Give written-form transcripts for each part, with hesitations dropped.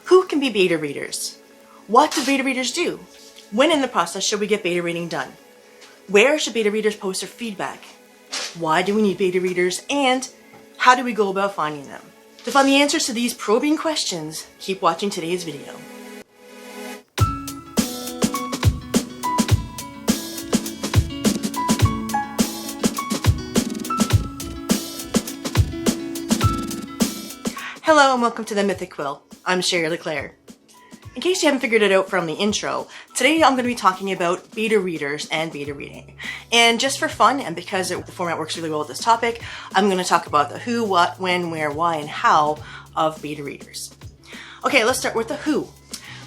Who can be beta readers? What do beta readers do? When in the process should we get beta reading done? Where should beta readers post their feedback? Why do we need beta readers, and how do we go about finding them? To find the answers to these probing questions, keep watching today's video. Hello and welcome to the Mythic Quill. I'm Leclerc. In case you haven't figured it out from the intro, today I'm going to be talking about beta readers and beta reading. And just for fun, and because the format works really well with this topic, I'm going to talk about the who, what, when, where, why, and how of beta readers. Okay, let's start with the who.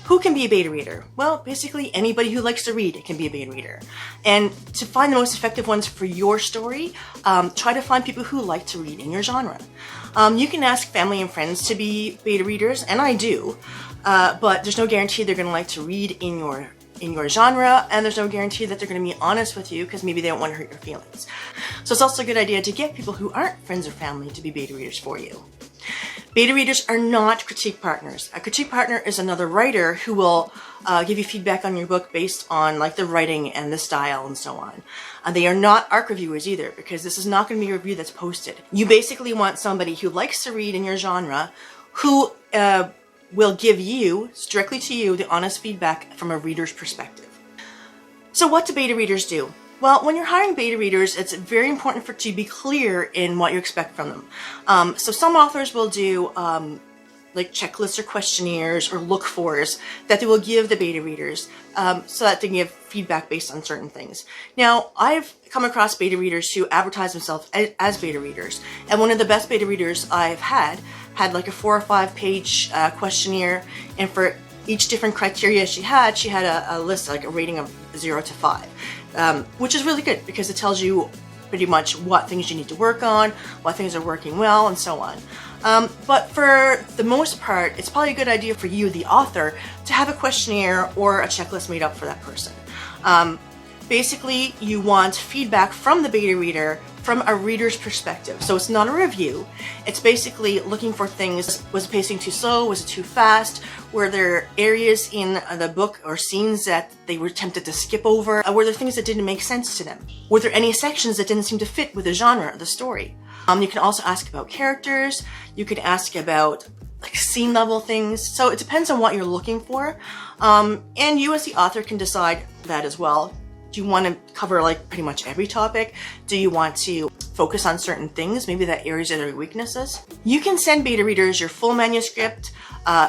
Who can be a beta reader? Well, basically anybody who likes to read can be a beta reader. And to find the most effective ones for your story, try to find people who like to read in your genre. You can ask family and friends to be beta readers, and I do, but there's no guarantee they're going to like to read in your genre, and there's no guarantee that they're going to be honest with you because maybe they don't want to hurt your feelings. So it's also a good idea to get people who aren't friends or family to be beta readers for you. Beta readers are not critique partners. A critique partner is another writer who will give you feedback on your book based on like the writing and the style and so on. They are not ARC reviewers either, because this is not going to be a review that's posted. You basically want somebody who likes to read in your genre who will give you, directly to you, the honest feedback from a reader's perspective. So what do beta readers do? Well, when you're hiring beta readers, it's very important for to be clear in what you expect from them. So some authors will do like checklists or questionnaires or look-fors that they will give the beta readers so that they can give feedback based on certain things. Now, I've come across beta readers who advertise themselves as beta readers, and one of the best beta readers I've had like a 4 or 5 page questionnaire, and for each different criteria she had a list, like a rating of 0 to 5. Which is really good because it tells you pretty much what things you need to work on, what things are working well, and so on. But for the most part, it's probably a good idea for you, the author, to have a questionnaire or a checklist made up for that person. Basically, you want feedback from the beta reader from a reader's perspective. So it's not a review. It's basically looking for things. Was the pacing too slow? Was it too fast? Were there areas in the book or scenes that they were tempted to skip over? Were there things that didn't make sense to them? Were there any sections that didn't seem to fit with the genre of the story? You can also ask about characters. You can ask about like scene level things. So it depends on what you're looking for. And you as the author can decide that as well. Do you want to cover like pretty much every topic? Do you want to focus on certain things, maybe that areas are your weaknesses? You can send beta readers your full manuscript,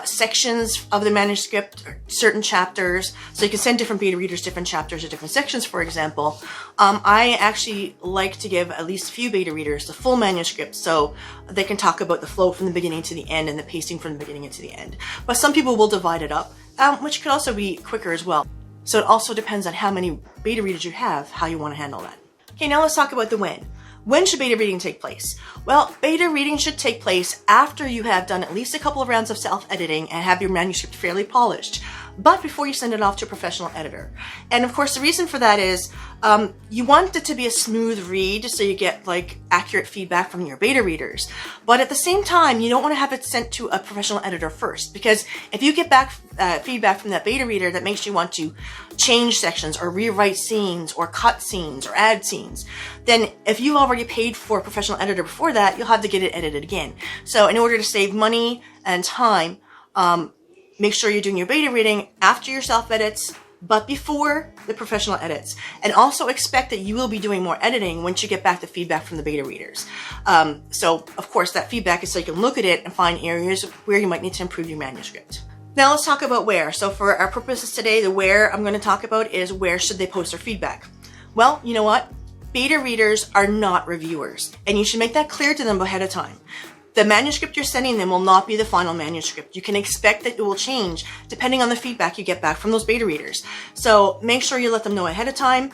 sections of the manuscript, or certain chapters. So you can send different beta readers different chapters or different sections, for example. I actually like to give at least a few beta readers the full manuscript so they can talk about the flow from the beginning to the end and the pacing from the beginning to the end. But some people will divide it up, which could also be quicker as well. So it also depends on how many beta readers you have, how you want to handle that. Okay, now let's talk about the when. When should beta reading take place? Well, beta reading should take place after you have done at least a couple of rounds of self-editing and have your manuscript fairly polished, but before you send it off to a professional editor. And of course, the reason for that is you want it to be a smooth read so you get like accurate feedback from your beta readers. But at the same time, you don't want to have it sent to a professional editor first, because if you get back feedback from that beta reader that makes you want to change sections or rewrite scenes or cut scenes or add scenes, then if you've already paid for a professional editor before that, you'll have to get it edited again. So in order to save money and time, make sure you're doing your beta reading after your self-edits, but before the professional edits. And also expect that you will be doing more editing once you get back the feedback from the beta readers. So, of course, that feedback is so you can look at it and find areas where you might need to improve your manuscript. Now let's talk about where. So for our purposes today, the where I'm going to talk about is where should they post their feedback. Well, you know what? Beta readers are not reviewers, and you should make that clear to them ahead of time. The manuscript you're sending them will not be the final manuscript. You can expect that it will change depending on the feedback you get back from those beta readers. So make sure you let them know ahead of time.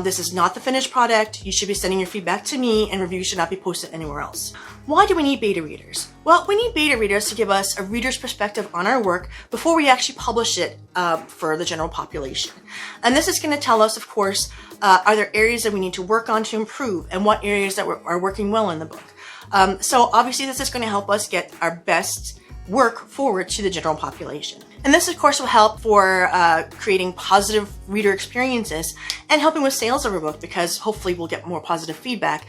This is not the finished product. You should be sending your feedback to me, and reviews should not be posted anywhere else. Why do we need beta readers? Well, we need beta readers to give us a reader's perspective on our work before we actually publish it for the general population. And this is going to tell us, of course, are there areas that we need to work on to improve, and what areas that are working well in the book. So obviously this is going to help us get our best work forward to the general population. And this of course will help for creating positive reader experiences and helping with sales of our book, because hopefully we'll get more positive feedback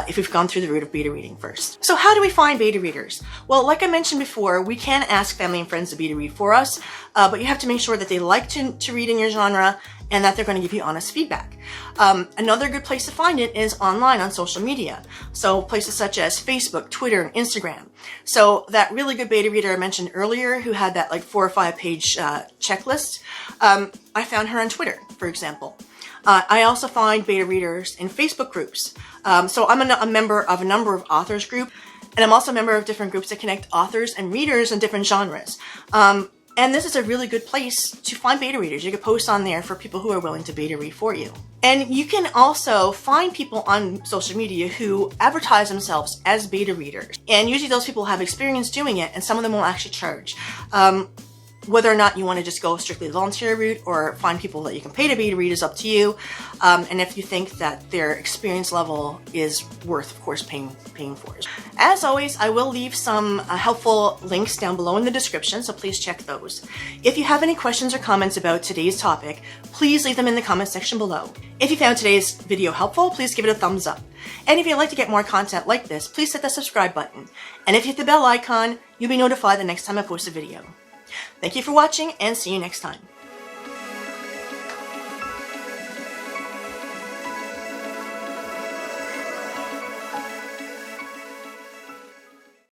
if we've gone through the route of beta reading first. So how do we find beta readers? Well, like I mentioned before, we can ask family and friends to beta read for us, but you have to make sure that they like to read in your genre and that they're going to give you honest feedback. Another good place to find it is online on social media. So places such as Facebook, Twitter, and Instagram. So that really good beta reader I mentioned earlier who had that like 4 or 5 page checklist, I found her on Twitter, for example. I also find beta readers in Facebook groups. So I'm a member of a number of authors group, and I'm also a member of different groups that connect authors and readers in different genres. And this is a really good place to find beta readers. You can post on there for people who are willing to beta read for you. And you can also find people on social media who advertise themselves as beta readers. And usually those people have experience doing it, and some of them will actually charge. Whether or not you want to just go strictly the volunteer route or find people that you can pay to beta read is up to you. And if you think that their experience level is worth, of course, paying for it. As always, I will leave some helpful links down below in the description, so please check those. If you have any questions or comments about today's topic, please leave them in the comment section below. If you found today's video helpful, please give it a thumbs up. And if you'd like to get more content like this, please hit that subscribe button. And if you hit the bell icon, you'll be notified the next time I post a video. Thank you for watching, and see you next time.